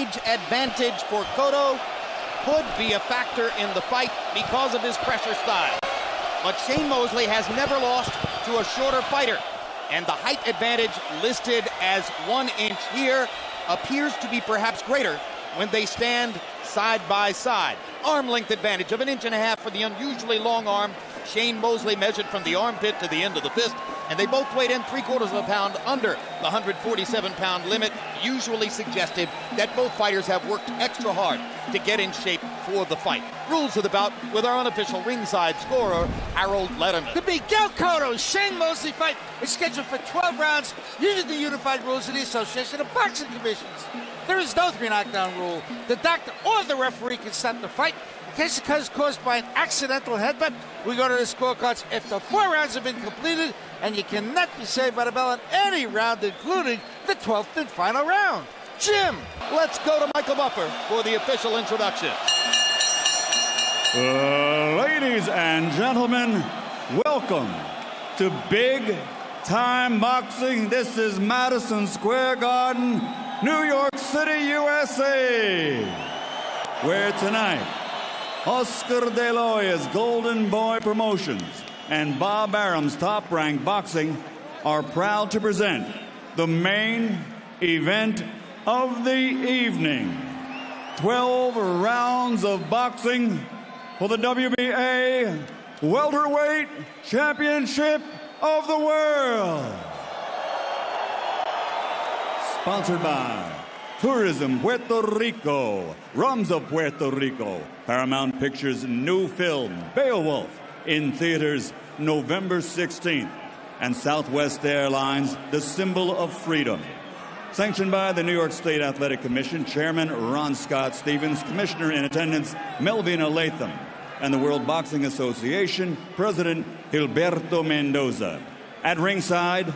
age advantage for Cotto could be a factor in the fight because of his pressure style. But Shane Mosley has never lost to a shorter fighter, and the height advantage listed as 1 inch here appears to be perhaps greater when they stand side by side. Arm length advantage of 1.5 inches for the unusually long arm. Shane Mosley measured from the armpit to the end of the fist, and they both weighed in 3/4 pound under the 147-pound limit, usually suggestive that both fighters have worked extra hard to get in shape for the fight. Rules of the bout with our unofficial ringside scorer, Harold Letterman. The Miguel Cotto Shane Mosley fight is scheduled for 12 rounds using the unified rules of the Association of Boxing Commissions. There is no 3-knockdown rule. The doctor or the referee can stop the fight in case the cut is caused by an accidental headbutt. We go to the scorecards if the 4 rounds have been completed, and you cannot be saved by the bell in any round, including the 12th and final round. Jim, let's go to Michael Buffer for the official introduction. Ladies and gentlemen, welcome to Big Time Boxing. This is Madison Square Garden, New York City, USA, where tonight Oscar De La Hoya's Golden Boy Promotions and Bob Arum's Top Rank Boxing are proud to present the main event of the evening. 12 rounds of boxing for the WBA Welterweight Championship of the World. Sponsored by Tourism Puerto Rico, Rums of Puerto Rico, Paramount Pictures' new film, Beowulf, in theaters November 16th, and Southwest Airlines, the symbol of freedom. Sanctioned by the New York State Athletic Commission, Chairman Ron Scott Stevens, Commissioner in Attendance Melvina Latham, and the World Boxing Association, President Gilberto Mendoza. At ringside,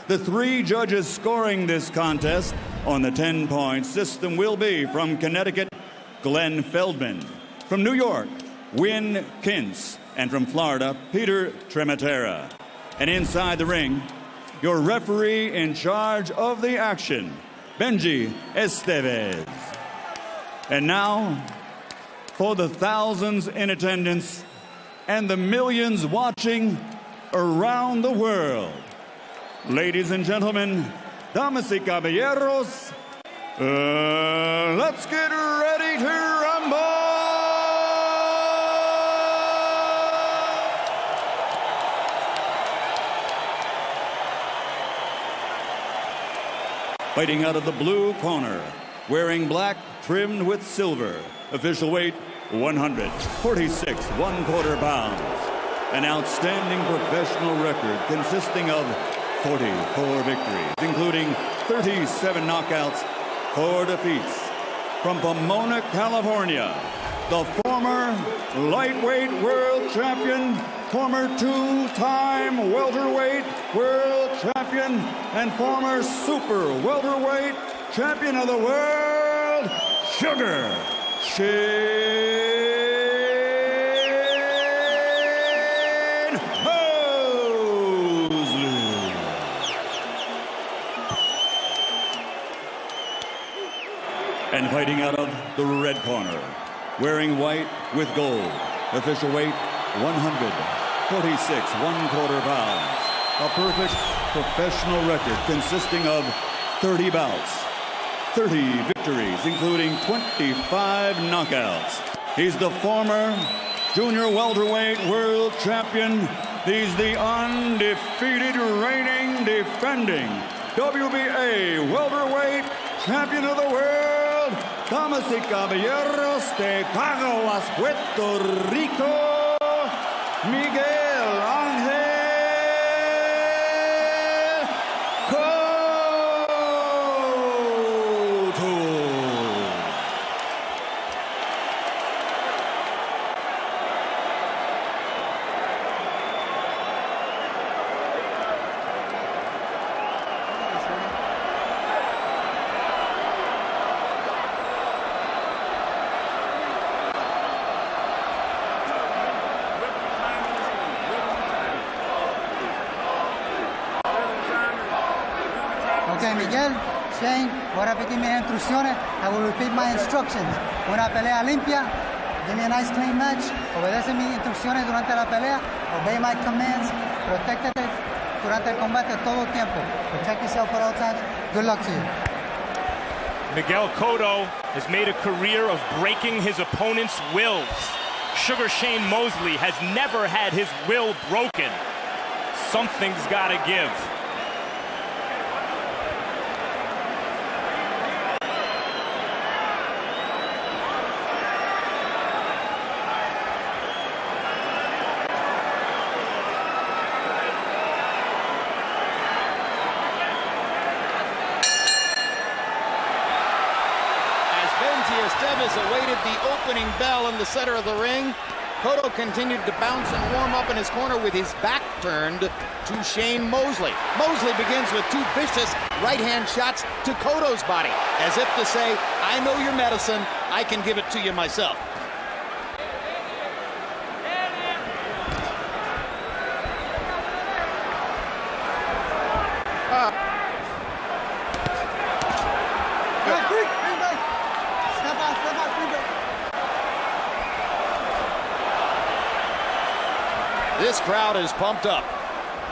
the 3 judges scoring this contest on the 10-point system will be from Connecticut, Glenn Feldman, from New York, Wynn Kintz, and from Florida, Peter Trematera. And inside the ring, your referee in charge of the action, Benji Estevez. And now, for the thousands in attendance and the millions watching around the world, ladies and gentlemen, damas y caballeros, let's get ready to rumble! Fighting out of the blue corner, wearing black trimmed with silver, official weight 146 1/4 pounds. An outstanding professional record consisting of 44 victories, including 37 knockouts, 4 defeats. From Pomona, California, the former lightweight world champion, former 2-time welterweight world champion, and former super welterweight champion of the world, Sugar Shane Mosley. And fighting out of the red corner, wearing white with gold, official weight 146 1/4 pounds. A perfect professional record consisting of 30 bouts, 30 victories, including 25 knockouts. He's the former junior welterweight world champion. He's the undefeated reigning defending WBA welterweight champion of the world, damas y caballeros de Caguas, Puerto Rico, Miguel Ángel Cotto. Okay, Miguel, Shane, voy a repetir mis instrucciones. I will repeat my instructions. Una pelea limpia. Give me a nice clean match. Obedece mis instrucciones durante la pelea. Obey my commands. Protégtate durante el combate todo el tiempo. Protect yourself at all times. Good luck to you. Miguel Cotto has made a career of breaking his opponent's wills. Sugar Shane Mosley has never had his will broken. Something's got to give. Esteves awaited the opening bell in the center of the ring. Cotto continued to bounce and warm up in his corner with his back turned to Shane Mosley. Mosley begins with two vicious right-hand shots to Cotto's body, as if to say, I know your medicine, I can give it to you myself. This crowd is pumped up.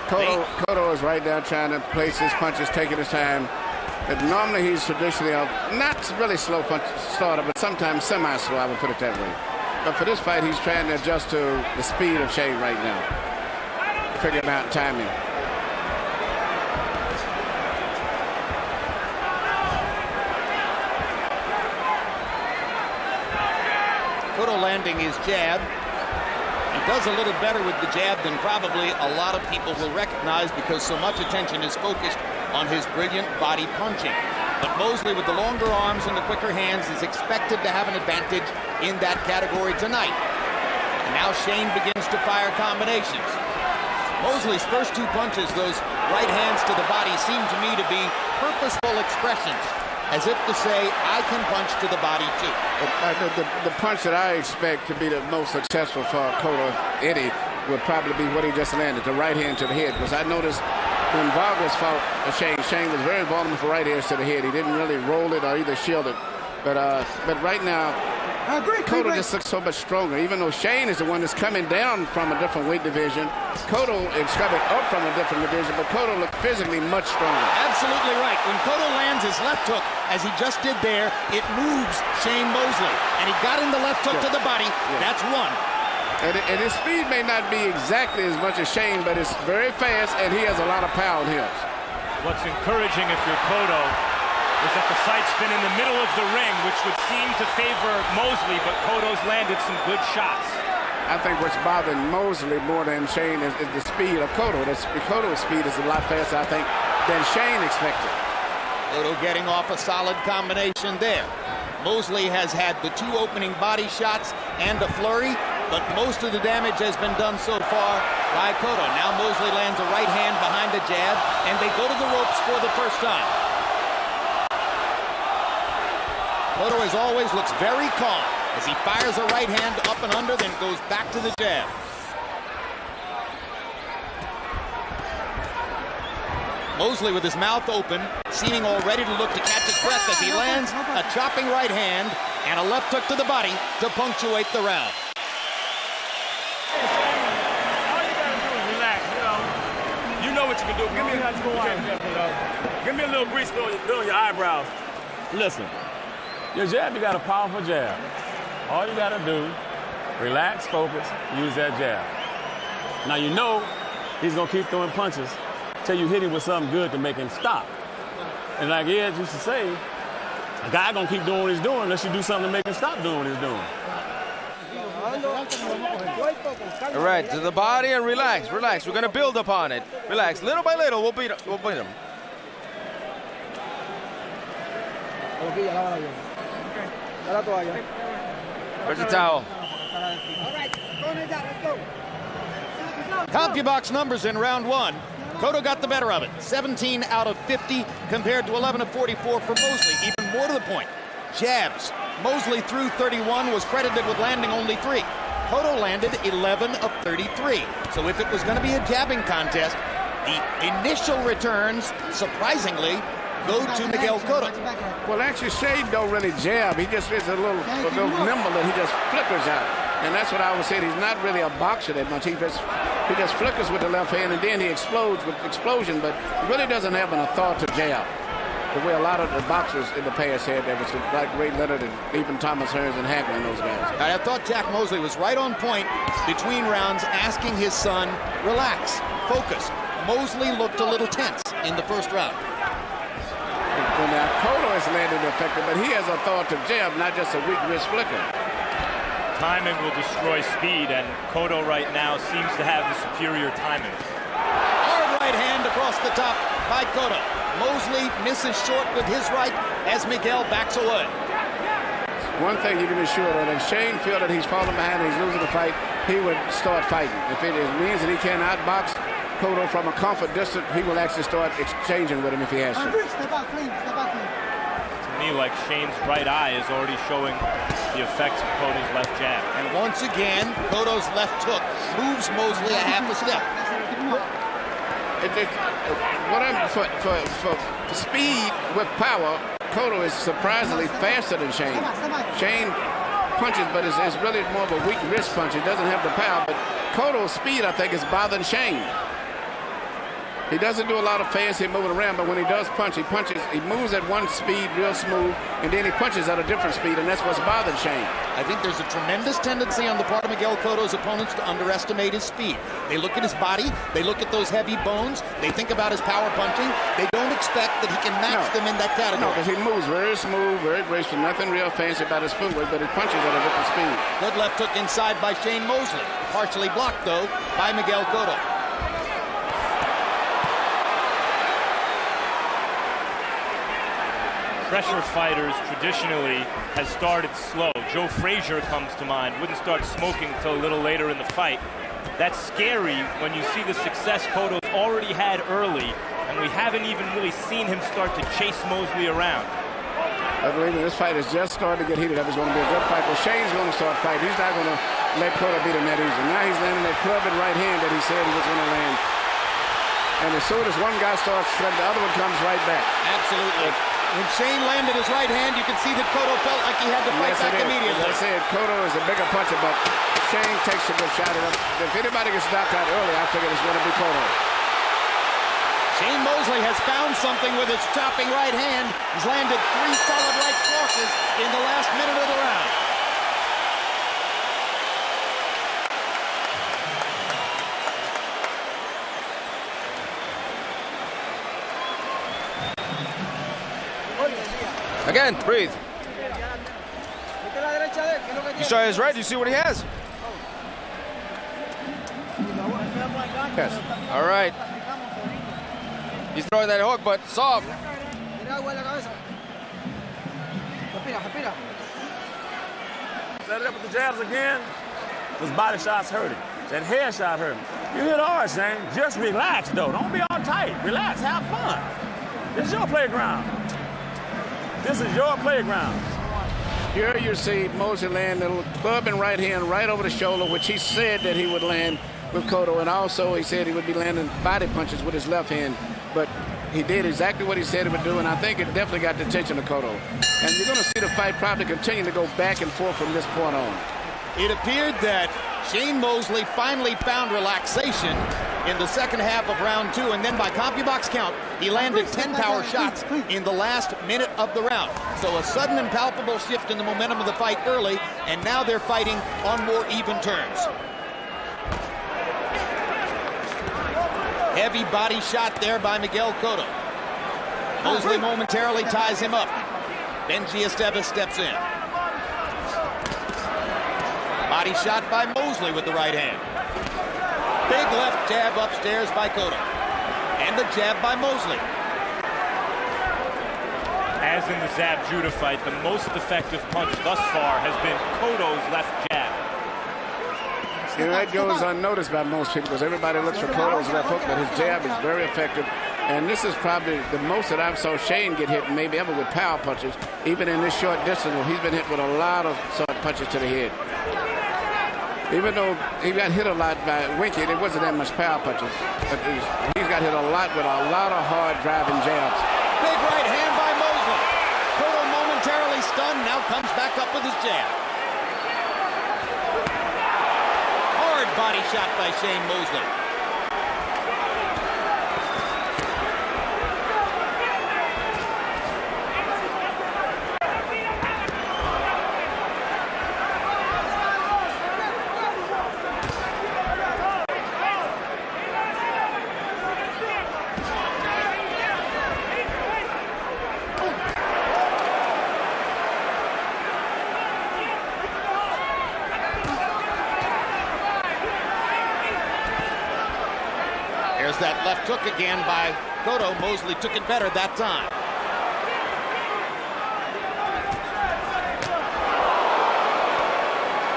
Cotto is right down trying to place his punches, taking his time. But normally he's traditionally not really slow punch starter, but sometimes semi-slow, I would put it that way. But for this fight, he's trying to adjust to the speed of Shane right now. Figuring out timing. Cotto landing his jab. He does a little better with the jab than probably a lot of people will recognize because so much attention is focused on his brilliant body punching. But Mosley, with the longer arms and the quicker hands, is expected to have an advantage in that category tonight. And now Shane begins to fire combinations. Mosley's first two punches, those right hands to the body, seem to me to be purposeful expressions, as if to say, I can punch to the body too. The punch that I expect to be the most successful for Cotto, if any, would probably be what he just landed, the right hand to the head. Because I noticed when Vargas fought Shane was very vulnerable for right hands to the head. He didn't really roll it or either shield it. But right now, Cotto just looks so much stronger. Even though Shane is the one that's coming down from a different weight division, Cotto is coming up from a different division, but Cotto looks physically much stronger. Absolutely right. When Cotto lands his left hook, as he just did there, it moves Shane Mosley. And he got in the left hook to the body. That's one. And his speed may not be exactly as much as Shane, but it's very fast, and he has a lot of power on hips. What's encouraging if you're Cotto is that the fight's been in the middle of the ring, which would seem to favor Mosley, but Cotto's landed some good shots. I think what's bothering Mosley more than Shane is the speed of Cotto. Cotto's speed is a lot faster, I think, than Shane expected. Cotto getting off a solid combination there. Mosley has had the two opening body shots and a flurry, but most of the damage has been done so far by Cotto. Now Mosley lands a right hand behind a jab, and they go to the ropes for the first time. Cotto, as always, looks very calm as he fires a right hand up and under, then goes back to the jab. Mosley with his mouth open, seeming all ready to look to catch his breath as he lands a chopping right hand and a left hook to the body to punctuate the round. All you gotta do is relax, you know what you can do. Give me a little grease on your eyebrows. Listen, your jab, you got a powerful jab. All you gotta do, relax, focus, use that jab. Now you know he's gonna keep throwing punches till you hit him with something good to make him stop. And like Ed used to say, a guy gonna keep doing what he's doing unless you do something to make him stop doing what he's doing. All right, to the body and relax, relax. We're gonna build upon it. Relax, little by little, we'll beat him. Where's the towel? CompuBox numbers in round one. Cotto got the better of it. 17 out of 50 compared to 11 of 44 for Mosley. Even more to the point, jabs. Mosley threw 31, was credited with landing only 3. Cotto landed 11 of 33. So if it was going to be a jabbing contest, the initial returns, surprisingly, go to Miguel Cotto. Well, actually, Shane don't really jab. He just is a little nimble and he just flickers out. And that's what I was saying. He's not really a boxer that much. He just flickers with the left hand and then he explodes with explosion, but he really doesn't have an authority to jab. The way a lot of the boxers in the past had, that was like Ray Leonard and even Thomas Hearns and Hackman and those guys. I thought Jack Mosley was right on point between rounds, asking his son, relax, focus. Mosley looked a little tense in the first round. Well, now, Cotto has landed effective, but he has a authoritative jab, not just a weak wrist flicker. Timing will destroy speed, and Cotto right now seems to have the superior timing. Hard right hand across the top by Cotto. Mosley misses short with his right as Miguel backs away. One thing you can be sure of, if Shane feels that he's falling behind and he's losing the fight, he would start fighting. If it means that he can't outbox Cotto from a comfort distance, he will actually start exchanging with him if he has to. To me, like Shane's right eye is already showing the effects of Cotto's left jab. And once again, Cotto's left hook moves Mosley a half a step. For speed with power, Cotto is surprisingly faster than Shane. Shane punches, but it's really more of a weak wrist punch. He doesn't have the power, but Cotto's speed, I think, is bothering Shane. He doesn't do a lot of fancy moving around, but when he does punch, he moves at one speed real smooth, and then he punches at a different speed, and that's what's bothering Shane. I think there's a tremendous tendency on the part of Miguel Cotto's opponents to underestimate his speed. They look at his body, they look at those heavy bones, they think about his power punching. They don't expect that he can match them in that category. No, because he moves very smooth, very graceful, nothing real fancy about his footwork, but he punches at a different speed. Good left hook inside by Shane Mosley. Partially blocked, though, by Miguel Cotto. Pressure fighters traditionally has started slow. Joe Frazier comes to mind, wouldn't start smoking until a little later in the fight. That's scary when you see the success Cotto's already had early, and we haven't even really seen him start to chase Mosley around. I believe that this fight is just starting to get heated up. It's going to be a good fight, but Shane's going to start fighting. He's not going to let Cotto beat him that easy. Now he's landing that club and right hand that he said he was going to land. And as soon as one guy starts shredding, the other one comes right back. Absolutely. When Shane landed his right hand, you can see that Cotto felt like he had to fight back immediately. As I said, Cotto is a bigger puncher, but Shane takes a good shot at him. If anybody gets knocked out early, I figure it's going to be Cotto. Shane Mosley has found something with his chopping right hand. He's landed 3 solid right crosses in the last minute of the round. Again, breathe. You saw his right, you see what he has? Yes. All right. He's throwing that hook, but soft. Set it up with the jabs again. Those body shots hurt him. That head shot hurt him. You hit hard, Shane. Just relax, though. Don't be all tight. Relax. Have fun. This is your playground. This is your playground. Here you see Mosley land a little club and right hand right over the shoulder, which he said that he would land with Cotto, and also he said he would be landing body punches with his left hand, but he did exactly what he said he would do, and I think it definitely got the attention of Cotto. And you're going to see the fight probably continue to go back and forth from this point on. It appeared that Shane Mosley finally found relaxation in the second half of round 2, and then by CompuBox count, he landed 10 power shots in the last minute of the round. So a sudden and palpable shift in the momentum of the fight early, and now they're fighting on more even terms. Heavy body shot there by Miguel Cotto. Mosley momentarily ties him up. Benji Estevez steps in. Body shot by Mosley with the right hand. Big left jab upstairs by Cotto. And the jab by Mosley. As in the Zab Judah fight, the most effective punch thus far has been Cotto's left jab. You know, that goes unnoticed by most people because everybody looks for Cotto's left hook, but his jab is very effective. And this is probably the most that I've saw Shane get hit maybe ever with power punches, even in this short distance. He's been hit with a lot of punches to the head. Even though he got hit a lot by Winky, it wasn't that much power punches. But he's got hit a lot with a lot of hard driving jabs. Big right hand comes back up with his jab. Hard body shot by Shane Mosley. There's that left hook again by Cotto. Mosley took it better that time.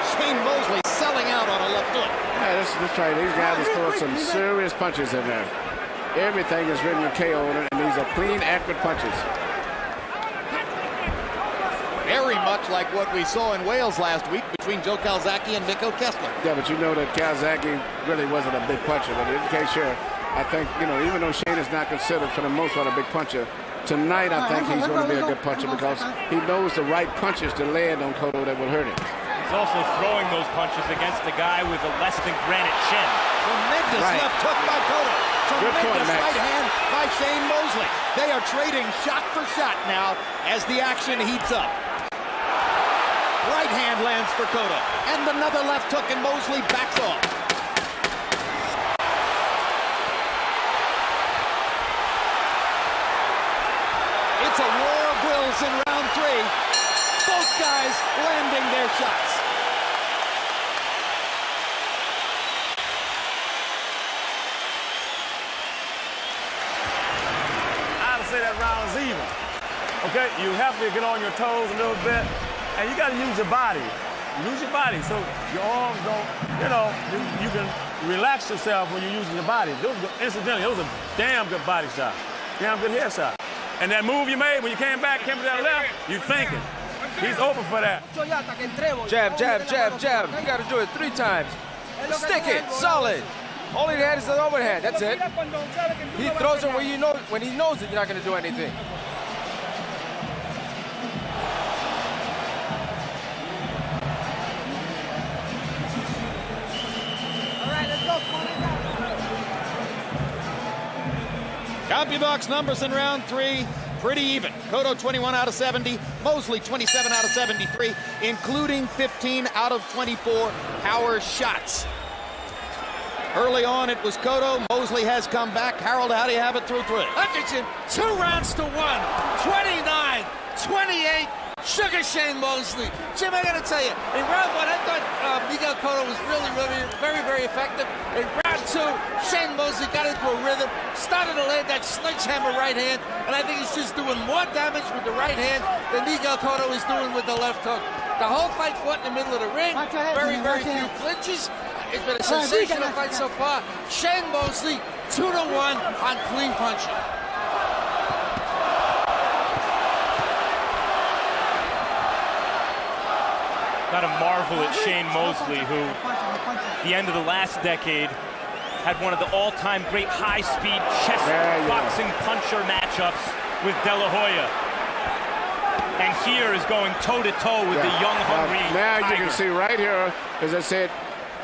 Shane Mosley selling out on a left hook. Yeah, this right. These guys are throwing some serious punches in there. Everything is written with KO on it, and these are clean, accurate punches. Very much like what we saw in Wales last week between Joe Calzaghe and Miguel Kessler. Yeah, but you know that Calzaghe really wasn't a big puncher. But in case sure, I think, you know, even though Shane is not considered for the most part a big puncher, tonight I think he's going to be a good puncher because he knows the right punches to land on Cotto that will hurt him. He's also throwing those punches against a guy with a less than granite chin. Tremendous left hook by Cotto. Tremendous right hand by Shane Mosley. They are trading shot for shot now as the action heats up. Right hand lands for Cotto. And another left hook, and Mosley backs off. It's a war of wills in round three. Both guys landing their shots. I'd say that round is even. Okay, you have to get on your toes a little bit, and you got to use your body. Use your body so your arms don't, you know, you can relax yourself when you're using your body. Incidentally, those are damn good body shots, damn good head shots. And that move you made when you came back, came to that left, you thinking. He's open for that. Jab, jab, jab, jab. You got to do it 3 times. Stick it, solid. All he had is the overhand. That's it. He throws it when he knows that you're not going to do anything. CompuBox numbers in round three, pretty even. Cotto 21 out of 70, Mosley 27 out of 73, including 15 out of 24 power shots. Early on, it was Cotto. Mosley has come back. Harold, how do you have it through 3? Hutchinson, 2 rounds to 1, 29, 28. Sugar Shane Mosley. Jim, I got to tell you, in round 1, I thought Miguel Cotto was really, very effective. In round 2, Shane Mosley got into a rhythm, started to land that sledgehammer right hand, and I think he's just doing more damage with the right hand than Miguel Cotto is doing with the left hook. The whole fight fought in the middle of the ring. Very few clinches. It's been a sensational fight so far. Shane Mosley, 2-1 on clean punching. Got to marvel at Shane Mosley, who, at the end of the last decade, had one of the all-time great high-speed chest boxing puncher matchups with De La Hoya. And here is going toe-to-toe with the young, hungry Now Tiger. you can see right here, as I said,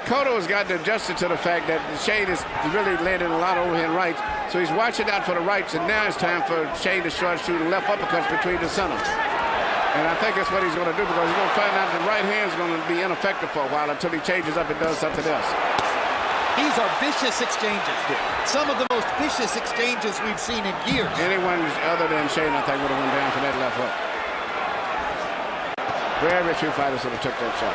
Cotto has got to adjust to the fact that Shane is really landing a lot of overhand rights. So he's watching out for the rights, and now it's time for Shane to start shooting left uppercuts between the centers. And I think that's what he's going to do, because he's going to find out the right hand is going to be ineffective for a while until he changes up and does something else. These are vicious exchanges. Some of the most vicious exchanges we've seen in years. Anyone other than Shane, I think, would have went down for that left hook. Very few fighters would have took that shot.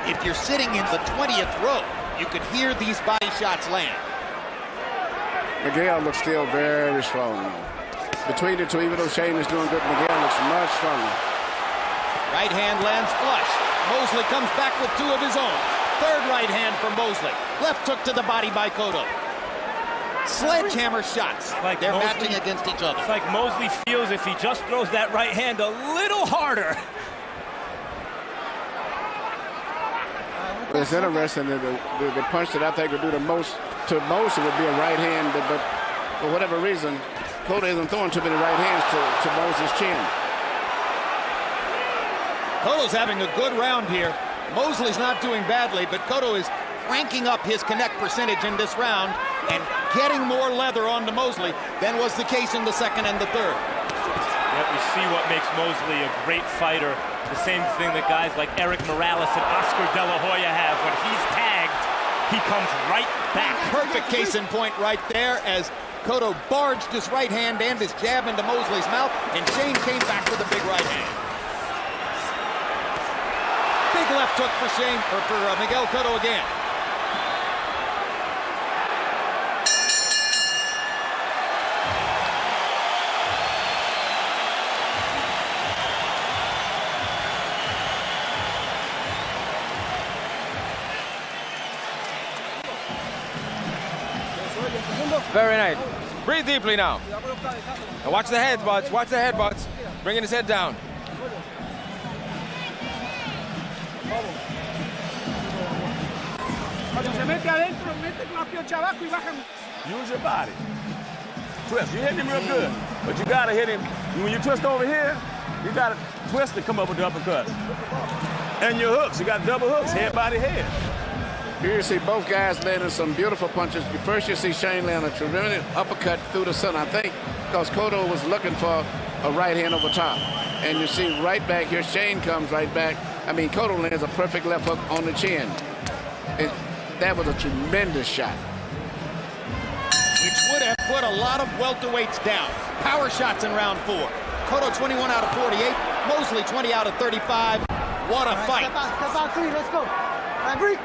If you're sitting in the 20th row, you could hear these body shots land. Miguel looks still very strong. Between the two, even though Shane is doing good, Miguel looks much stronger. Right hand lands flush. Mosley comes back with 2 of his own. Third right hand for Mosley. Left hook to the body by Cotto. Sledgehammer shots. Like they're Mosley, matching against each other. It's like Mosley feels if he just throws that right hand a little harder. It's interesting that the punch that I think will do the most to Mosley would be a right hand, but for whatever reason, Cotto isn't throwing too many right hands to Mosley's chin. Cotto's having a good round here. Mosley's not doing badly, but Cotto is cranking up his connect percentage in this round and getting more leather onto Mosley than was the case in the second and the third. Yet we see what makes Mosley a great fighter. The same thing that guys like Eric Morales and Oscar De La Hoya have. When he's tagged, he comes right back. Perfect case in point right there as Cotto barged his right hand and his jab into Mosley's mouth, and Shane came back with a big right hand. Big left hook for Shane, or for Miguel Cotto again. Very nice. Breathe deeply now. And watch the headbutts. Watch the headbutts. Bringing his head down. Use your body. Twist. You hit him real good, but you gotta hit him. When you twist over here, you gotta twist to come up with the uppercut. And your hooks. You got double hooks, head, body, head. Here you see both guys landing some beautiful punches. First you see Shane land a tremendous uppercut through the center, I think, because Cotto was looking for a right hand over top. And you see right back here, Shane comes right back. I mean, Cotto lands a perfect left hook on the chin. That was a tremendous shot. Which would have put a lot of welterweights down. Power shots in round 4. Cotto 21 out of 48. Mosley 20 out of 35. What a fight. Step out 3, let's go. All right, breathe.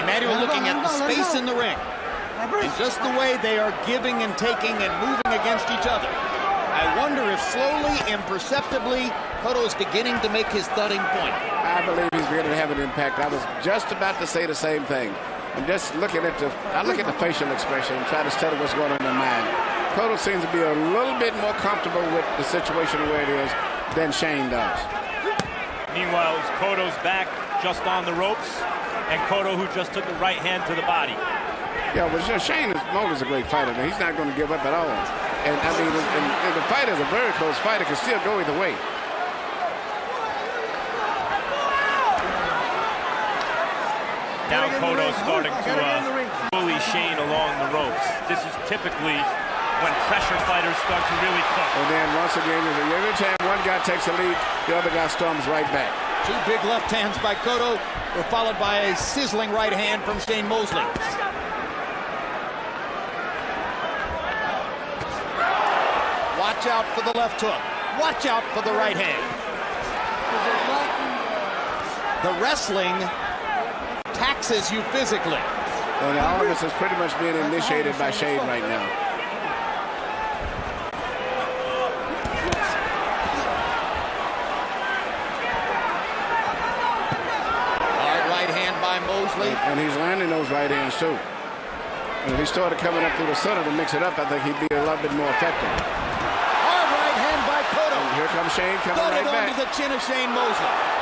Manuel looking at the space in the ring and just the way they are giving and taking and moving against each other. I wonder if slowly, imperceptibly, Cotto is beginning to make his thudding point. I believe he's beginning to have an impact. I was just about to say the same thing. I'm just looking at I look at the facial expression and try to study what's going on in their mind. Cotto seems to be a little bit more comfortable with the situation where it is than Shane does. Meanwhile, it's Cotto's back just on the ropes, and Cotto who just took the right hand to the body. Yeah, but Shane Mosley's a great fighter. Man. He's not going to give up at all. And I mean, and the fight is a very close fight. It can still go either way. Now Cotto's starting to bully Shane along the ropes. This is typically when pressure fighters start to really cook. And then once again, every time one guy takes a lead, the other guy storms right back. Two big left hands by Cotto were followed by a sizzling right hand from Shane Mosley. Watch out for the left hook. Watch out for the right hand. The wrestling taxes you physically. And all of this is pretty much being initiated by Shane right now. Hard right hand by Mosley. And he's landing those right hands too. And if he started coming up through the center to mix it up, I think he'd be a lot bit more effective. Hard right hand by Cotto. And here comes Shane coming Got right it back. onto the chin of Shane Mosley.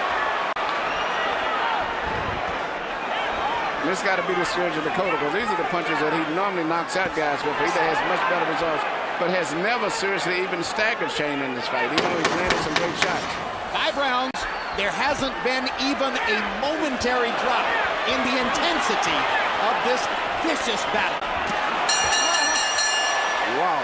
This got to be discouraging to Cotto because these are the punches that he normally knocks out guys with. He has much better results, but has never seriously even staggered Shane in this fight, even though he's landed some great shots. 5 rounds, there hasn't been even a momentary drop in the intensity of this vicious battle. Wow.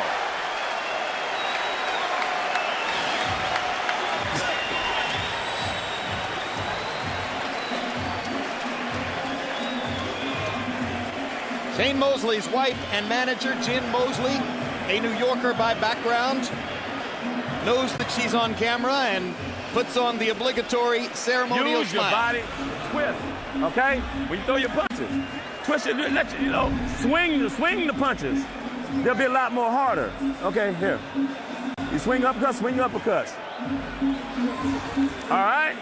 Shane Mosley's wife and manager, Jen Mosley, a New Yorker by background, knows that she's on camera and puts on the obligatory ceremonial Use your smile. body, twist, okay? When you throw your punches, twist it, let you know, swing the punches. They'll be a lot more harder. Okay, here. You swing uppercuts, swing your uppercuts. All right?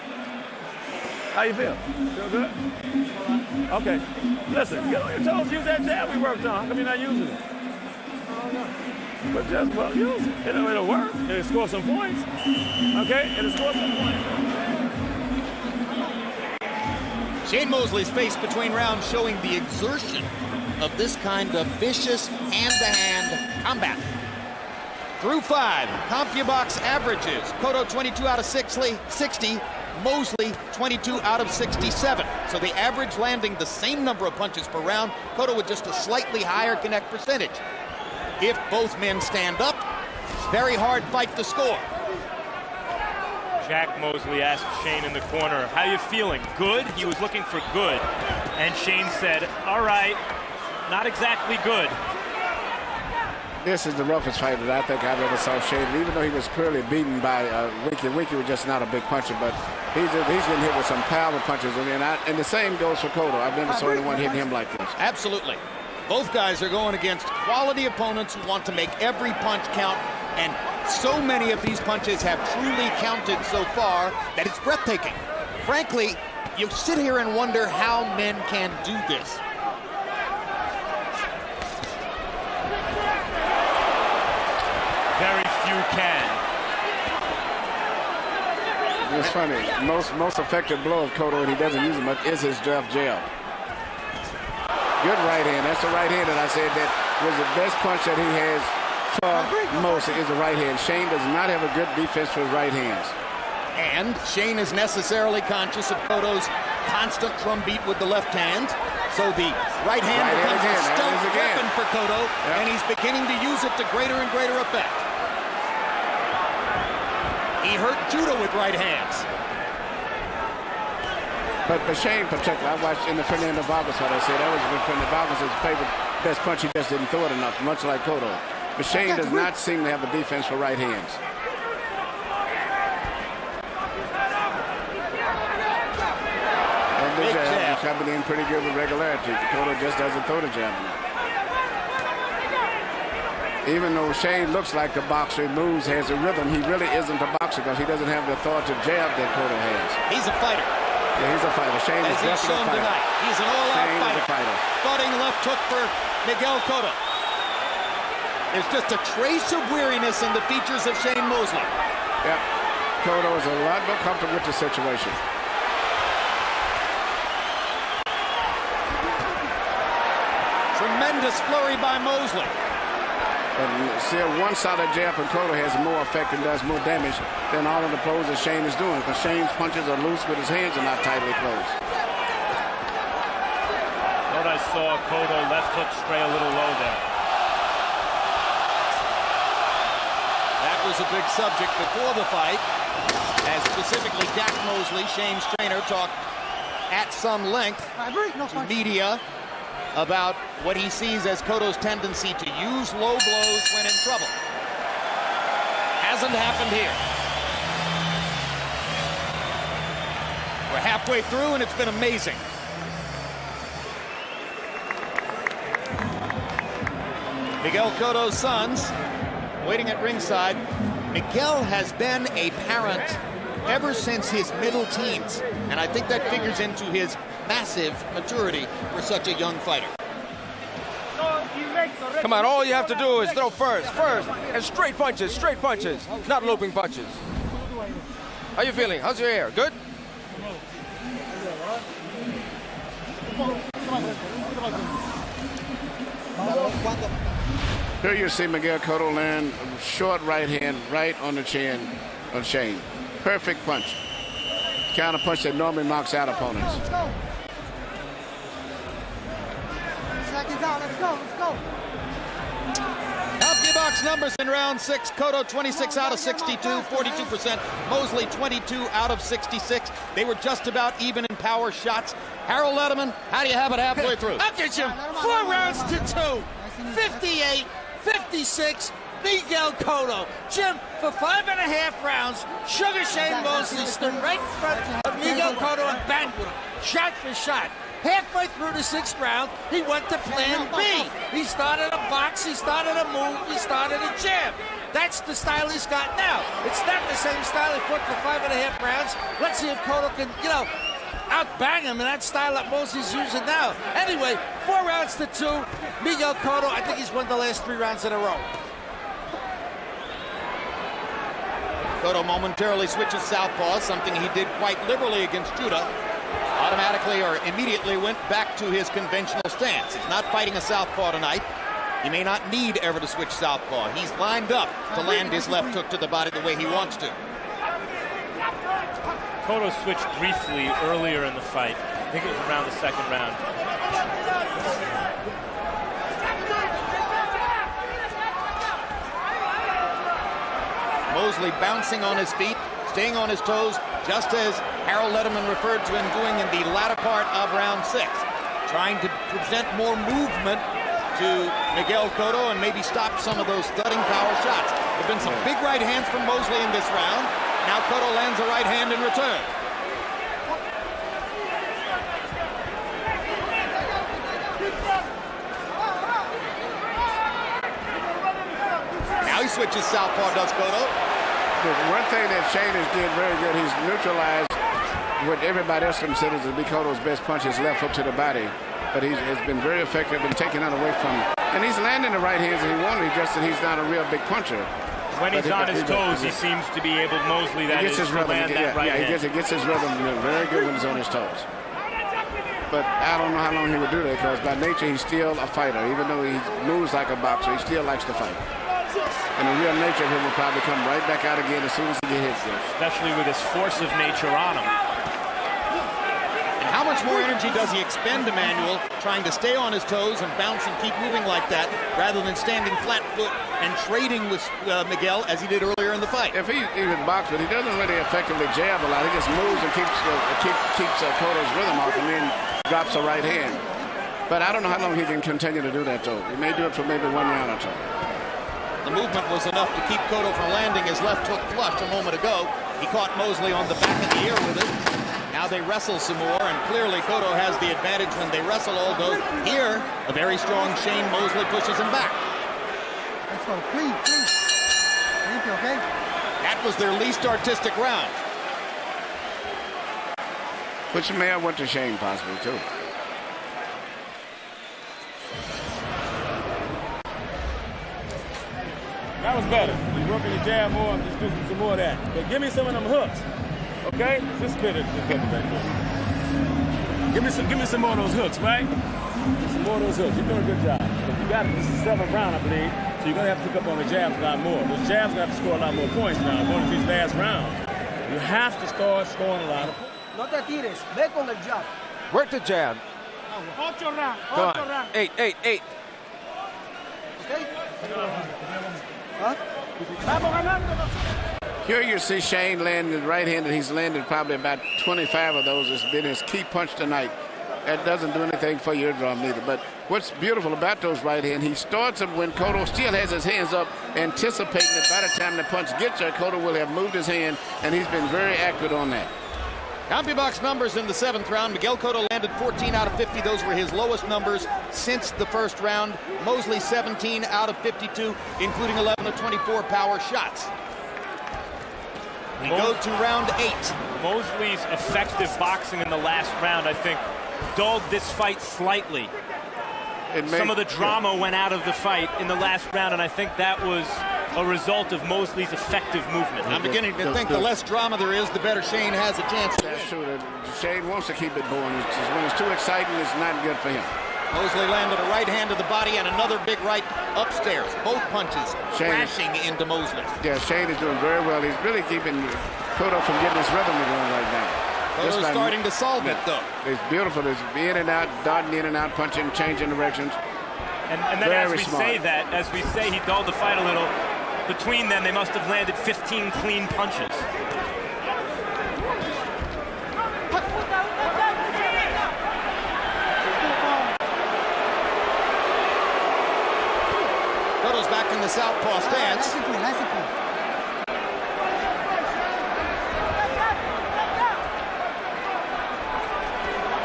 How you feel? Feel good? Okay. Listen, get on your toes, use that jab we worked on. How come you're not using it? But just, well, use it. It'll work. It'll score some points. Okay? It'll score some points. Shane Mosley's face between rounds showing the exertion of this kind of vicious hand-to-hand combat. Through 5, CompuBox averages. Cotto 22 out of 60, Mosley 22 out of 67. So the average landing the same number of punches per round, Cotto with just a slightly higher connect percentage. If both men stand up, very hard fight to score. Jack Mosley asked Shane in the corner, how you feeling? Good? He was looking for good. And Shane said, all right, not exactly good. This is the roughest fight that I think I've ever saw Shane. Even though he was clearly beaten by Winky. Winky was just not a big puncher, but he's getting hit with some power punches. And the same goes for Cotto. I've never saw anyone hitting him like this. Absolutely. Both guys are going against quality opponents who want to make every punch count, and so many of these punches have truly counted so far that it's breathtaking. Frankly, you sit here and wonder how men can do this. Very few can. It's funny. Most effective blow of Cotto, and he doesn't use it much, is his draft jab. Good right hand. That's the right hand that I said that was the best punch that he has for most is the right hand. Shane does not have a good defense for his right hands. And Shane is necessarily conscious of Cotto's constant drumbeat with the left hand. So the right hand becomes a stealth weapon for Cotto, and he's beginning to use it to greater and greater effect. He hurt Judo with right hands. But Shane particularly, I watched in the Fernando Vargas fight, I said that was Fernando Vargas' favorite best punch. He just didn't throw it enough, much like Cotto. But Shane does not seem to have a defense for right hands. And the jab is coming in pretty good with regularity. Cotto just doesn't throw the jab enough. Even though Shane looks like a boxer, he moves, has a rhythm, he really isn't a boxer because he doesn't have the authoritative jab that Cotto has. He's a fighter. Yeah, he's a fighter. Shane is definitely a fighter. Tonight. He's an all-out fighter. Fighting left hook for Miguel Cotto. There's just a trace of weariness in the features of Shane Mosley. Yep. Cotto is a lot more comfortable with the situation. Tremendous flurry by Mosley. And still, one solid jab from Cotto has more effect and does more damage than all of the blows that Shane is doing, because Shane's punches are loose, but his hands are not tightly closed. Thought I saw Cotto left hook stray a little low there. That was a big subject before the fight, as specifically Jack Mosley, Shane's trainer, talked at some length to media about what he sees as Cotto's tendency to use low blows when in trouble. Hasn't happened here. We're halfway through and it's been amazing. Miguel Cotto's sons waiting at ringside. Miguel has been a parent ever since his middle teens, and I think that figures into his massive maturity for such a young fighter. Come on, all you have to do is throw first, and straight punches, not looping punches. How you feeling? How's your hair? Good? Here you see Miguel Cotto land a short right hand right on the chin of Shane. Perfect punch. Counter punch that normally knocks out opponents. Let's go. Seconds out. Let's go. CompuBox numbers in round 6. Cotto 26 out of 62, 42%. Mosley 22 out of 66. They were just about even in power shots. Harold Letterman, how do you have it halfway through? I'll get you 4 rounds to 2. 58, 56, Miguel Cotto. Jim, for 5.5 rounds, Sugar Shane Mosley stood right in front of Miguel Cotto and banged with him, shot for shot. Halfway through the 6th round, he went to plan B. He started a box, he started a move, he started a jab. That's the style he's got now. It's not the same style he fought for 5.5 rounds. Let's see if Cotto can, outbang him in that style that Mosley's using now. Anyway, 4 rounds to 2. Miguel Cotto, I think he's won the last 3 rounds in a row. Cotto momentarily switches southpaw, something he did quite liberally against Judah. Automatically or immediately went back to his conventional stance. He's not fighting a southpaw tonight. He may not need ever to switch southpaw. He's lined up to land his left hook to the body the way he wants to. Cotto switched briefly earlier in the fight. I think it was around the 2nd round. Mosley bouncing on his feet, staying on his toes, just as Harold Letterman referred to him doing in the latter part of round 6. Trying to present more movement to Miguel Cotto and maybe stop some of those thudding power shots. There have been some big right hands from Mosley in this round. Now Cotto lands a right hand in return. Now he switches southpaw, does Cotto. The one thing that Shane has did very good, he's neutralized what everybody else considers to be Cotto's best punch, his left hook to the body. But he has been very effective in taking that away from him. And he's landing the right hands that he wanted, just that he's not a real big puncher. When he's on his toes, he seems to be able, Mosley, that is, to land that right hand. He gets his rhythm very good when he's on his toes. But I don't know how long he would do that, because by nature, he's still a fighter. Even though he moves like a boxer, he still likes to fight. And the real nature of him will probably come right back out again as soon as he gets hit. Especially with his force of nature on him. And how much more energy does he expend, Emmanuel, trying to stay on his toes and bounce and keep moving like that, rather than standing flat foot and trading with Miguel as he did earlier in the fight? If he even box, but he doesn't really effectively jab a lot. He just moves and keeps Cotto's rhythm off and then drops a right hand. But I don't know how long he can continue to do that, though. He may do it for maybe 1 round or 2. The movement was enough to keep Cotto from landing his left hook flush a moment ago. He caught Mosley on the back of the ear with it. Now they wrestle some more, and clearly Cotto has the advantage when they wrestle, although here, a very strong Shane Mosley pushes him back. Let's go. Clean. Thank you, okay? That was their least artistic round. Which may have went to Shane possibly, too. That was better. You're working the jab more. I'm just doing some more of that. But give me some of them hooks, okay? Just spit it. Give me some more of those hooks, right? Some more of those hooks. You're doing a good job. But you got it. This is the 7th round, I believe. So you're gonna have to pick up on the jabs a lot more. Those jabs gonna have to score a lot more points now. Going to these last rounds, you have to start scoring a lot of points. No te tires. Ve con el jab. Work the jab. 8 rounds. Go 8 on. rounds. 8. Okay? Huh? Here you see Shane landing right-handed. He's landed probably about 25 of those. It's been his key punch tonight. That doesn't do anything for your eardrum either. But what's beautiful about those right hand, he starts them when Cotto still has his hands up, anticipating that by the time the punch gets there, Cotto will have moved his hand, and he's been very accurate on that. CompuBox numbers in the 7th round. Miguel Cotto landed 14 out of 50. Those were his lowest numbers since the 1st round. Mosley 17 out of 52, including 11 of 24 power shots. We go to round 8. Mosley's effective boxing in the last round, I think, dulled this fight slightly. Some of the drama went out of the fight in the last round, and I think that was a result of Mosley's effective movement. I'm beginning to think the less drama there is, the better Shane has a chance to win. That's true. Shane wants to keep it going. When it's too exciting, it's not good for him. Mosley landed a right hand to the body and another big right upstairs. Both punches crashing into Mosley. Yeah, Shane is doing very well. He's really keeping Cotto from getting his rhythm going right now. Cotto's starting to solve it, though. It's beautiful. It's in and out, darting in and out, punching, changing directions. And then as we say he dulled the fight a little, between them, they must have landed 15 clean punches. Cotto's back in the southpaw stance. Nice and clean.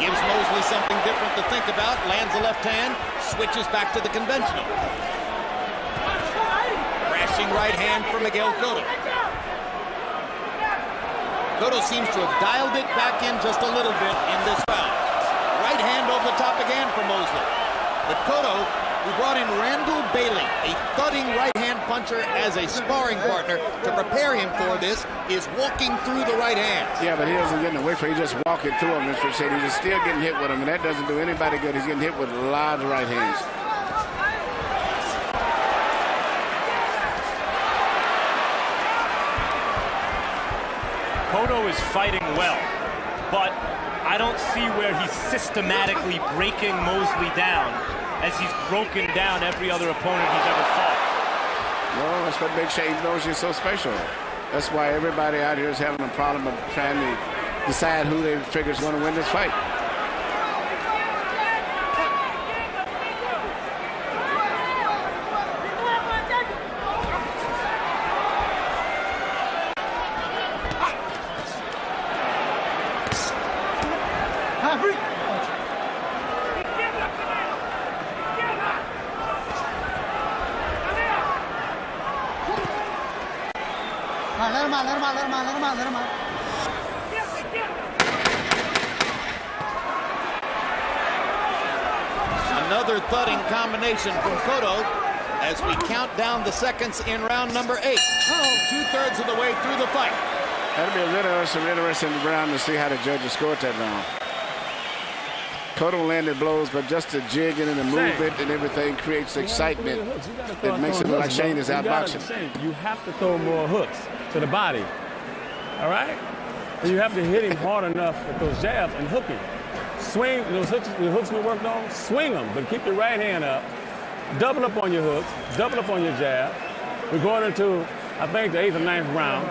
Gives Mosley something different to think about. Lands a left hand, switches back to the conventional. Crashing right hand for Miguel Cotto. Cotto seems to have dialed it back in just a little bit in this round. Right hand over the top again for Mosley. But Cotto, who brought in Randall Bailey, a thudding right-hand puncher as a sparring partner to prepare him for this, is walking through the right hands. Yeah, but he isn't getting away from it. He's just walking through them. He's just still getting hit with them, and that doesn't do anybody good. He's getting hit with a lot of right hands. Cotto is fighting well, but I don't see where he's systematically breaking Mosley down as he's broken down every other opponent he's ever fought. Well, that's what makes Shane Mosley so special. That's why everybody out here is having a problem of trying to decide who they figure is going to win this fight. Let him out. Another thudding combination from Cotto as we count down the seconds in round number 8. 2/3 of the way through the fight. That'll be a little interesting round to see how the judges scored that round. Cotto landed blows, but just the jigging and the movement and everything creates excitement that makes it look like Shane is outboxing. You have to throw more hooks to the body. All right? And you have to hit him hard enough with those jabs and hook him. Swing those hooks, the hooks we worked on, swing them, but keep your right hand up. Double up on your hooks, double up on your jab. We're going into, I think, the 8th or 9th round.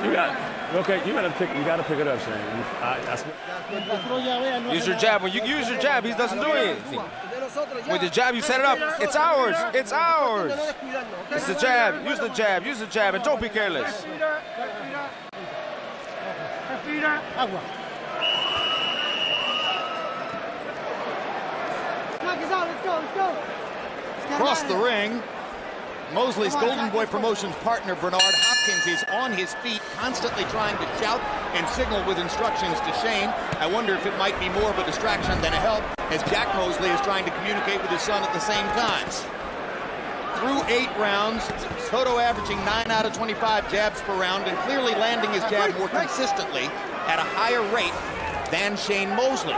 You got to pick it up, Shane. Use your jab. When you use your jab, he doesn't do anything. With the jab, you set it up. It's ours. It's ours. It's the jab. Use the jab. Use the jab, and don't be careless. Across the ring, Mosley's Golden Boy Promotions partner, Bernard Hopkins, is on his feet, constantly trying to shout and signal with instructions to Shane. I wonder if it might be more of a distraction than a help, as Jack Mosley is trying to communicate with his son at the same time. Through 8 rounds, Cotto averaging 9 out of 25 jabs per round and clearly landing his jab more consistently at a higher rate than Shane Mosley.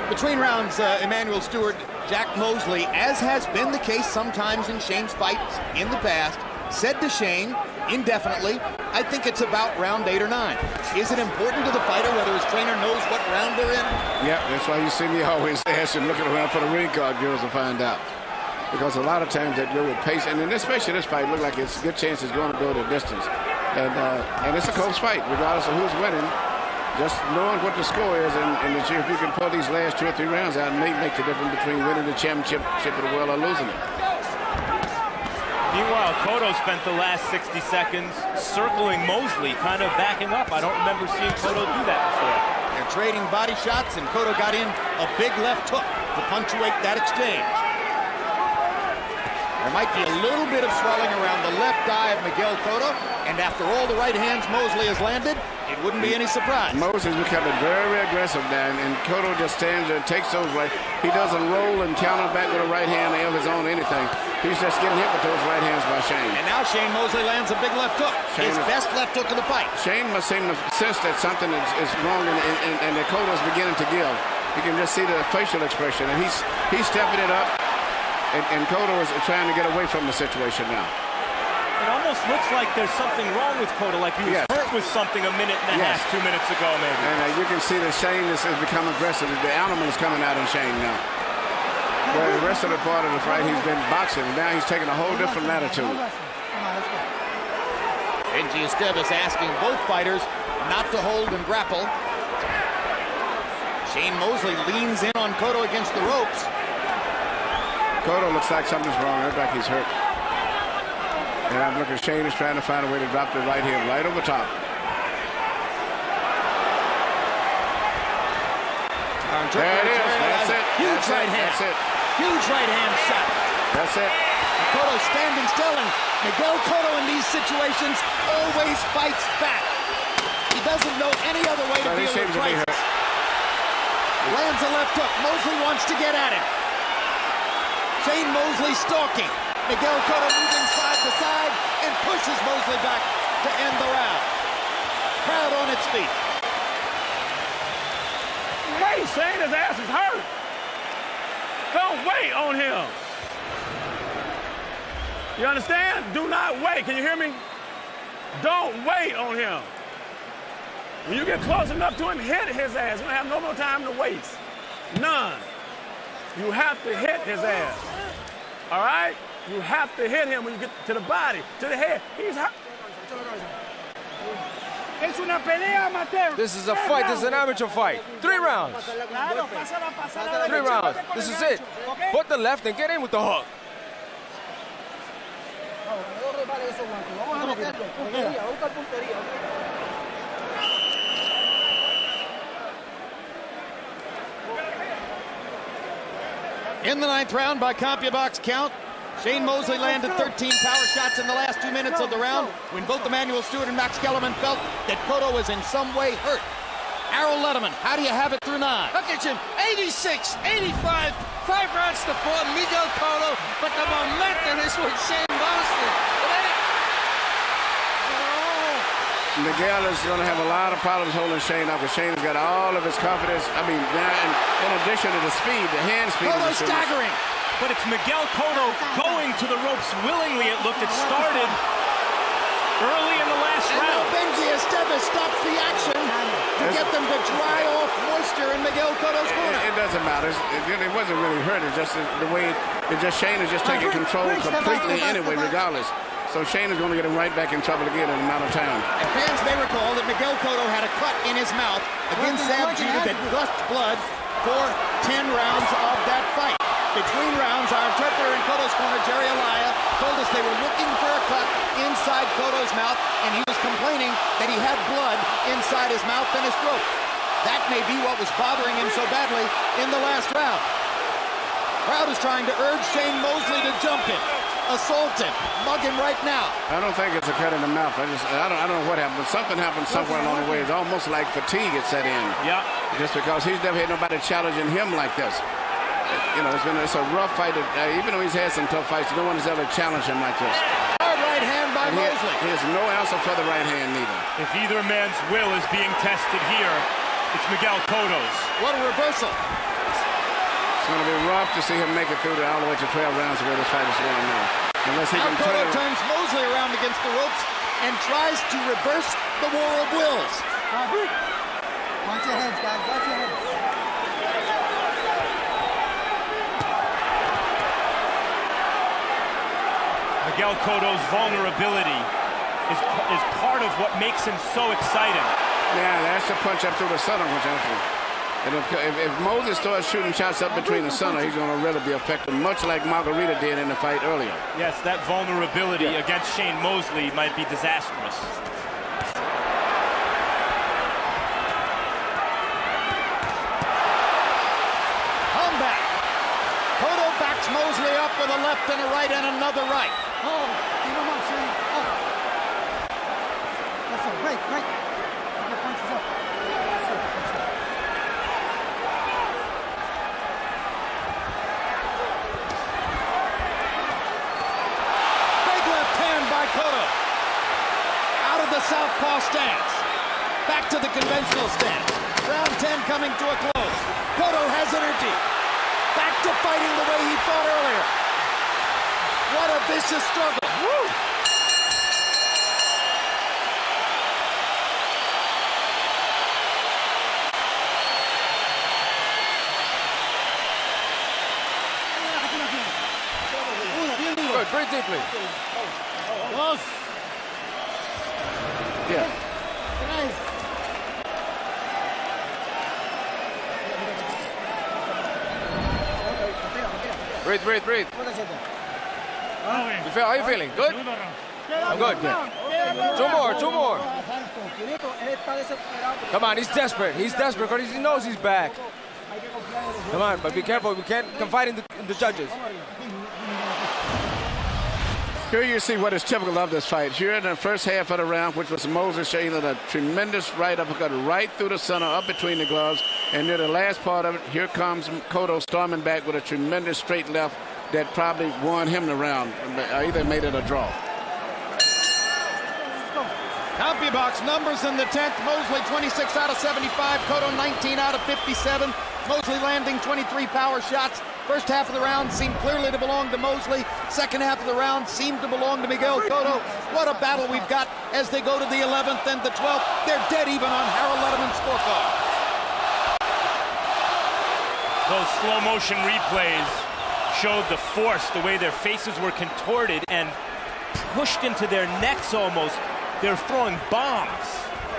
Between rounds, Emmanuel Stewart, Jack Mosley, as has been the case sometimes in Shane's fights in the past, said to Shane indefinitely, I think it's about round 8 or 9. Is it important to the fighter whether his trainer knows what round they're in? Yeah, that's why you see me always asking, looking around for the ring card girls to find out. Because a lot of times that go with pace, and then especially this fight, look like it's a good chance it's going to go the distance. And it's a close fight, regardless of who's winning. Just knowing what the score is, and if you can pull these last 2 or 3 rounds out, it may make the difference between winning the championship of the world or losing it. Meanwhile, Cotto spent the last 60 seconds circling Mosley, kind of backing up. I don't remember seeing Cotto do that before. They're trading body shots, and Cotto got in a big left hook to punctuate that exchange. There might be a little bit of swelling around the left eye of Miguel Cotto, and after all the right hands Mosley has landed, it wouldn't be any surprise. Mosley's becoming very aggressive now, and Cotto just stands there and takes those right. He doesn't roll and counter back with a right hand of his own anything. He's just getting hit with those right hands by Shane. And now Shane Mosley lands a big left hook, his best left hook of the fight. Shane must seem to sense that something is wrong, and that Cotto's beginning to give. You can just see the facial expression, and he's stepping it up. And Cotto is trying to get away from the situation now. It almost looks like there's something wrong with Cotto, like he was hurt with something a minute and a half, 2 minutes ago, maybe. And you can see that Shane has become aggressive. The animal is coming out in Shane now. Where the rest of the part of the fight, he's been boxing. Now he's taking a whole different attitude. Benji Esteves asking both fighters not to hold and grapple. Shane Mosley leans in on Cotto against the ropes. Cotto looks like something's wrong. Looks like he's hurt. And I'm looking, Shane is trying to find a way to drop the right hand right over top. There it is. That's it. Huge right hand. That's it. Huge right hand shot. That's it. Cotto standing still, and Miguel Cotto in these situations always fights back. He doesn't know any other way to deal with crisis. Lands a left hook. Mosley wants to get at him. Shane Mosley stalking. Miguel Cotto moving side to side and pushes Mosley back to end the round. Crowd on its feet. Wait, Shane, his ass is hurt. Don't wait on him. You understand? Do not wait. Can you hear me? Don't wait on him. When you get close enough to him, hit his ass. You don't have no more time to waste. None. You have to hit his ass. All right? You have to hit him when you get to the body, to the head. He's hurt. This is a fight. This is an amateur fight. 3 rounds. 3 rounds. This is it. Put the left and get in with the hook. In the 9th round by CompuBox count, Shane Mosley landed 13 power shots in the last 2 minutes of the round when both Emmanuel Stewart and Max Kellerman felt that Cotto was in some way hurt. Harold Letterman, how do you have it through 9? Look at Jim, 86, 85, 5 rounds to 4, Miguel Cotto, but the momentum is with Shane Mosley. Miguel is going to have a lot of problems holding Shane up because Shane has got all of his confidence. I mean, in addition to the speed, the hand speed. Cotto staggering. But it's Miguel Cotto going to the ropes willingly. It looked. It started early in the last round. And Benji Esteves stops the action to get them to dry off moisture in Miguel Cotto's corner. It doesn't matter. It wasn't really hurt. It's just the way. Shane is just taking control completely anyway, regardless. So Shane is going to get him right back in trouble again in a matter of time. And fans may recall that Miguel Cotto had a cut in his mouth against Sam Judah that gushed blood for 10 rounds of that fight. Between rounds, our interpreter in Cotto's corner, Jerry Alaya, told us they were looking for a cut inside Cotto's mouth, and he was complaining that he had blood inside his mouth and his throat. That may be what was bothering him so badly in the last round. Crowd is trying to urge Shane Mosley to jump him, assault him, mug him right now. I don't think it's a cut in the mouth. I don't know what happened, but something happened somewhere along the way. It's almost like fatigue had set in. Yeah. Just because he's never had nobody challenging him like this. You know, it's a rough fight. Even though he's had some tough fights, no one has ever challenged him like this. Hard right hand by Mosley. He has no answer for the right hand neither. If either man's will is being tested here, it's Miguel Cotto's. What a reversal. It's going to be rough to see him make it through all the way to 12 rounds where this fight is going now. Unless he now can Cotto turns Mosley around against the ropes and tries to reverse the war of wills. Watch your heads, guys. Watch your heads. Miguel Cotto's vulnerability is part of what makes him so exciting. Yeah, that's the punch up through the center, which and if Moses starts shooting shots up between the center, he's going to really be effective, much like Margarita did in the fight earlier. Yes, that vulnerability against Shane Mosley might be disastrous. Comeback. Cotto backs Mosley up with a left and a right and another right. Oh, keep him up, Shane. Oh. That's a break. Couple punches up. That's it. Big left hand by Cotto. Out of the southpaw stance. Back to the conventional stance. Round 10 coming to a close. Cotto has energy. Back to fighting the way he fought earlier. What a vicious struggle. Woo! breathe deeply. Yeah. Breathe, breathe, breathe. You feel, how you feeling? Good? I'm good. Two more. Come on, he's desperate. He's desperate because he knows he's back. Come on, but be careful. We can't confide in the judges. Here you see what is typical of this fight. Here in the first half of the round, which was Mosley showing a tremendous right uppercut right through the center, up between the gloves. And near the last part of it, here comes Cotto storming back with a tremendous straight left that probably won him the round, either made it a draw. CompuBox numbers in the 10th. Mosley 26 out of 75. Cotto 19 out of 57. Mosley landing 23 power shots. First half of the round seemed clearly to belong to Mosley. Second half of the round seemed to belong to Miguel Cotto. What a battle we've got as they go to the 11th and the 12th. They're dead even on Harold Letterman's scorecard. Those slow motion replays showed the force, the way their faces were contorted and pushed into their necks almost. They're throwing bombs.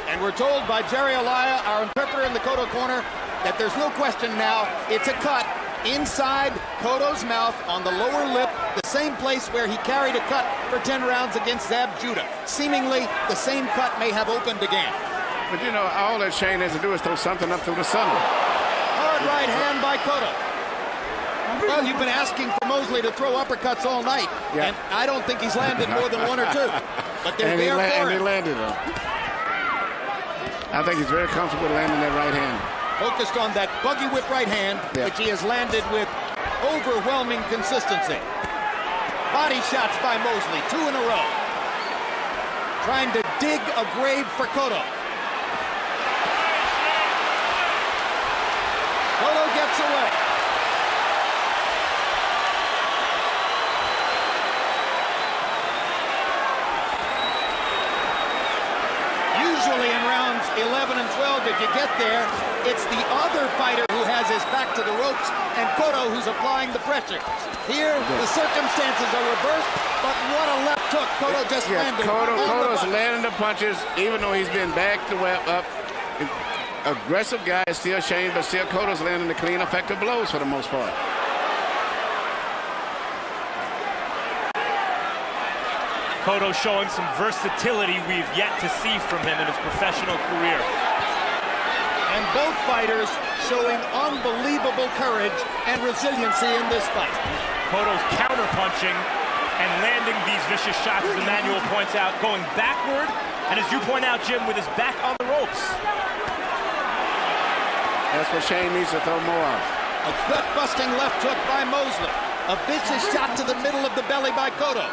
And we're told by Jerry Alaya, our interpreter in the Cotto corner, that there's no question now. It's a cut inside Cotto's mouth on the lower lip, the same place where he carried a cut for 10 rounds against Zab Judah. Seemingly, the same cut may have opened again. But you know, all that Shane has to do is throw something up through the center. Hard right hand by Cotto. Well, you've been asking for Mosley to throw uppercuts all night, and I don't think he's landed more than one or two. But they're there for and him. he landed them. I think he's very comfortable landing that right hand. Focused on that buggy whip right hand, which he has landed with overwhelming consistency. Body shots by Mosley, 2 in a row. Trying to dig a grave for Cotto. Cotto gets away. Usually in rounds 11 and 12, if you get there, it's the other fighter who has his back to the ropes and Cotto who's applying the pressure. Here, the circumstances are reversed, but what a left hook. Cotto just landed. Cotto's landing the punches, even though he's been backed up. Aggressive guy, still Shane, but still Cotto's landing the clean, effective blows for the most part. Cotto showing some versatility we've yet to see from him in his professional career. And both fighters showing unbelievable courage and resiliency in this fight. Cotto's counter-punching and landing these vicious shots, as Emmanuel points out, going backward, and as you point out, Jim, with his back on the ropes. That's what Shane needs to throw more of. A gut-busting left hook by Mosley. A vicious shot to the middle of the belly by Cotto.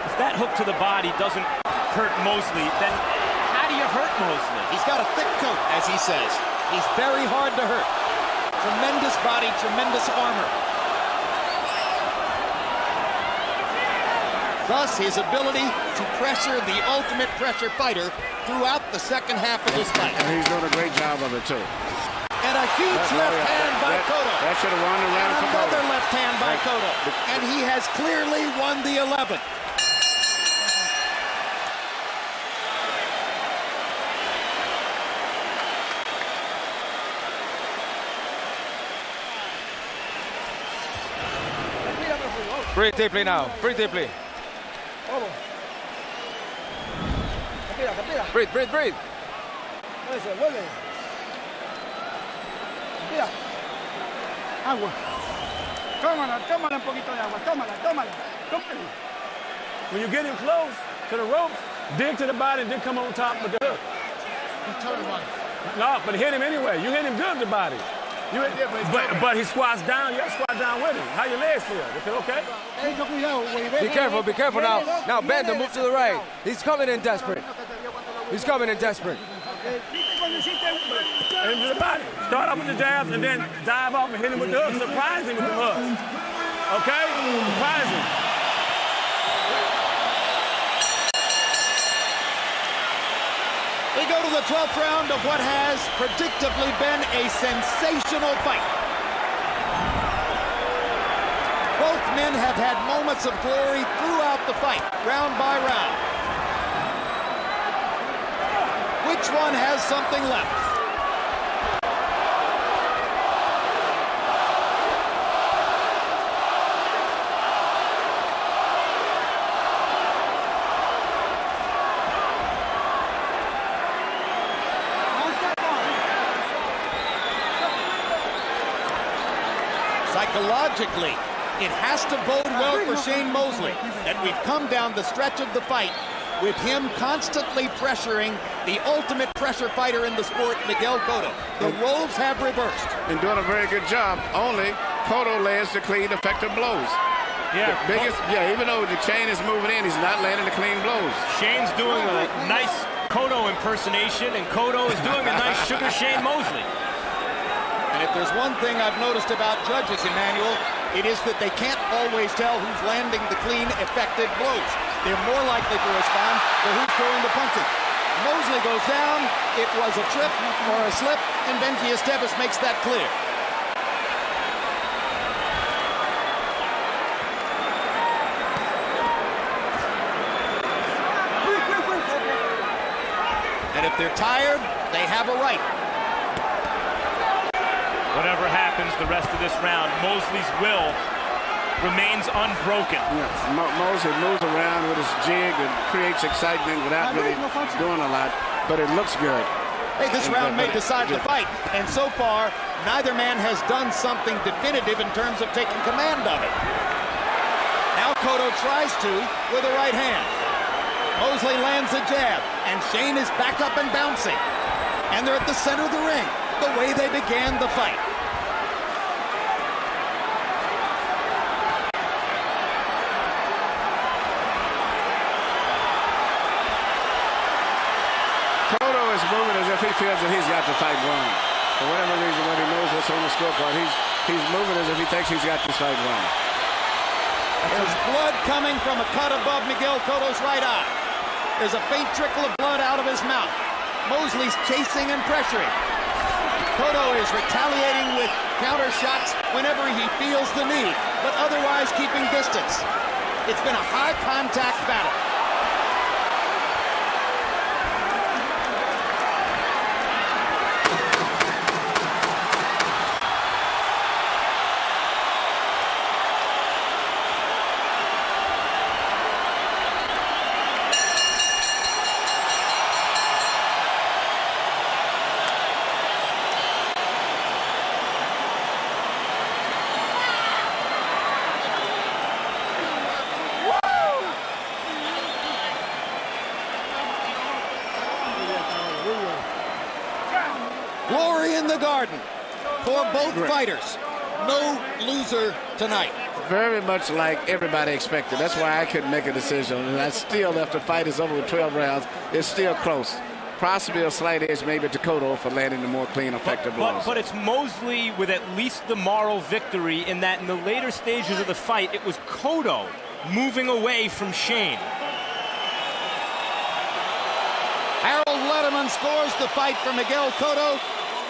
If that hook to the body doesn't hurt Mosley, then how do you hurt Mosley? He's got a thick coat, as he says. He's very hard to hurt. Tremendous body, tremendous armor. Thus, his ability to pressure the ultimate pressure fighter throughout the second half of this fight. And he's doing a great job of it, too. And a huge left hand by Cotto. That should have won the round for Cotto. Another left hand by Cotto. And he has clearly won the 11th. Breathe deeply now. Breathe deeply. Breathe, breathe, breathe. Agua. Tómala, tómala un poquito de agua. Tómala, tómala. Tómala. When you get him close to the ropes, dig to the body and then come on top with the hook. No, but hit him anyway. You hit him good with the body. But he squats down. You have to squat down with him. How your legs feel? They feel okay? Be careful now. Now bend and move to the right. He's coming in desperate. He's coming in desperate. Into the body. Start off with the jabs and then dive off and hit him with the hook. Surprise him with the hook. Okay? Surprise him. We go to the 12th round of what has predictably been a sensational fight. Both men have had moments of glory throughout the fight, round by round. Which one has something left? Psychologically, it has to bode well for Shane Mosley that we've come down the stretch of the fight with him constantly pressuring the ultimate pressure fighter in the sport, Miguel Cotto. The roles have reversed. And doing a very good job. Only Cotto lands the clean, effective blows. Yeah, even though the chain is moving in, he's not landing the clean blows. Shane's doing a nice Cotto impersonation, and Cotto is doing a nice Sugar Shane Mosley. And if there's one thing I've noticed about judges, Emmanuel, it is that they can't always tell who's landing the clean, effective blows. They're more likely to respond to who's throwing the punches. Mosley goes down. It was a trip or a slip, and Benji Esteves makes that clear. And if they're tired, they have a right. Whatever happens the rest of this round, Mosley's will remains unbroken. Yeah, Mosley moves around with his jig and creates excitement without really doing a lot, but it looks good. Hey, this round may decide the fight, and so far, neither man has done something definitive in terms of taking command of it. Now Cotto tries to with a right hand. Mosley lands a jab, and Shane is back up and bouncing. And they're at the center of the ring, the way they began the fight. Cotto is moving as if he feels that he's got the fight won. For whatever reason, when he knows what's on the scorecard, he's moving as if he thinks he's got this fight won. There's blood coming from a cut above Miguel Cotto's right eye. There's a faint trickle of blood out of his mouth. Mosley's chasing and pressuring. Cotto is retaliating with counter shots whenever he feels the need, but otherwise keeping distance. It's been a high contact battle. Glory in the garden for both fighters. No loser tonight. Very much like everybody expected. That's why I couldn't make a decision. And I still, after the fight is over with 12 rounds, it's still close. Possibly a slight edge maybe to Cotto for landing the more clean, effective blows. But it's Mosley with at least the moral victory in that in the later stages of the fight, it was Cotto moving away from Shane. Harold Letterman scores the fight for Miguel Cotto,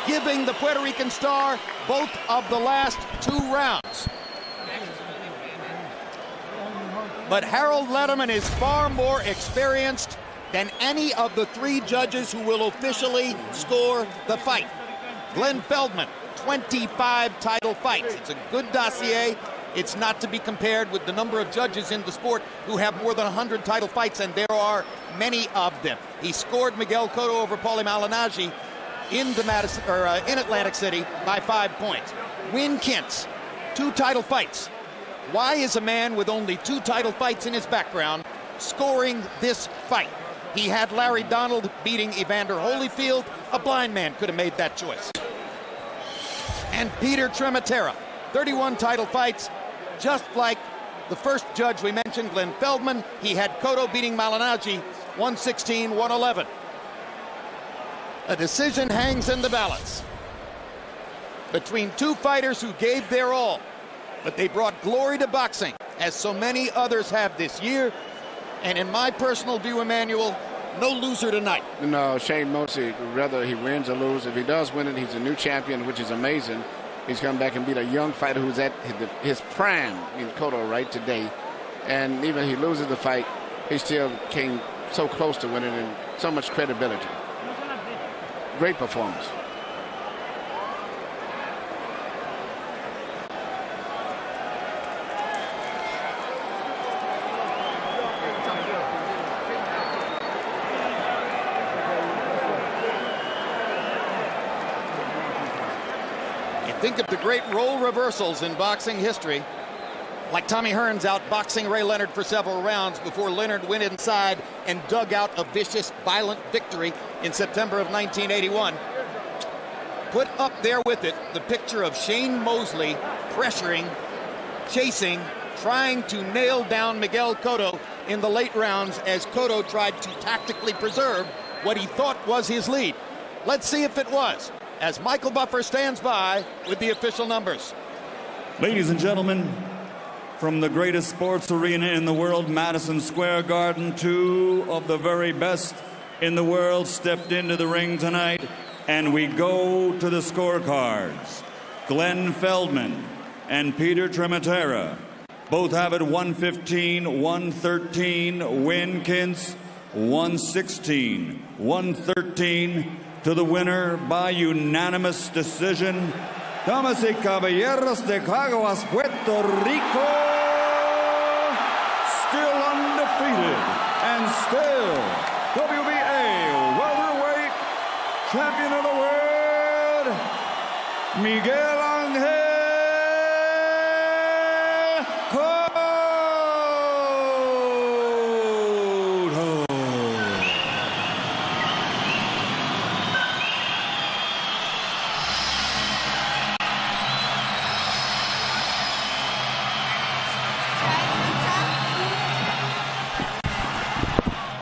giving the Puerto Rican star both of the last 2 rounds. But Harold Letterman is far more experienced than any of the 3 judges who will officially score the fight. Glenn Feldman, 25 title fights. It's a good dossier. It's not to be compared with the number of judges in the sport who have more than 100 title fights, and there are many of them. He scored Miguel Cotto over Paulie Malignaggi in Atlantic City by 5 points. Win Kintz, 2 title fights. Why is a man with only 2 title fights in his background scoring this fight? He had Larry Donald beating Evander Holyfield. A blind man could have made that choice. And Peter Trematera, 31 title fights, just like the first judge we mentioned, Glenn Feldman. He had Cotto beating Malignaggi 116-111. A decision hangs in the balance between 2 fighters who gave their all, but they brought glory to boxing, as so many others have this year. And in my personal view, Emmanuel, no loser tonight. No, Shane Mosley, whether he wins or loses, if he does win it, he's a new champion, which is amazing. He's come back and beat a young fighter who's at his prime in Cotto right today. And even if he loses the fight, he still came so close to winning and so much credibility. Great performance. Think of the great role reversals in boxing history, like Tommy Hearns outboxing Ray Leonard for several rounds before Leonard went inside and dug out a vicious, violent victory in September of 1981. Put up there with it the picture of Shane Mosley pressuring, chasing, trying to nail down Miguel Cotto in the late rounds as Cotto tried to tactically preserve what he thought was his lead. Let's see if it was, as Michael Buffer stands by with the official numbers. Ladies and gentlemen, from the greatest sports arena in the world, Madison Square Garden, two of the very best in the world stepped into the ring tonight, and we go to the scorecards. Glenn Feldman and Peter Trematera both have it 115, 113. Winkins 116, 113. To the winner by unanimous decision, Damas y Caballeros de Caguas, Puerto Rico, still undefeated and still WBA welterweight champion of the world, Miguel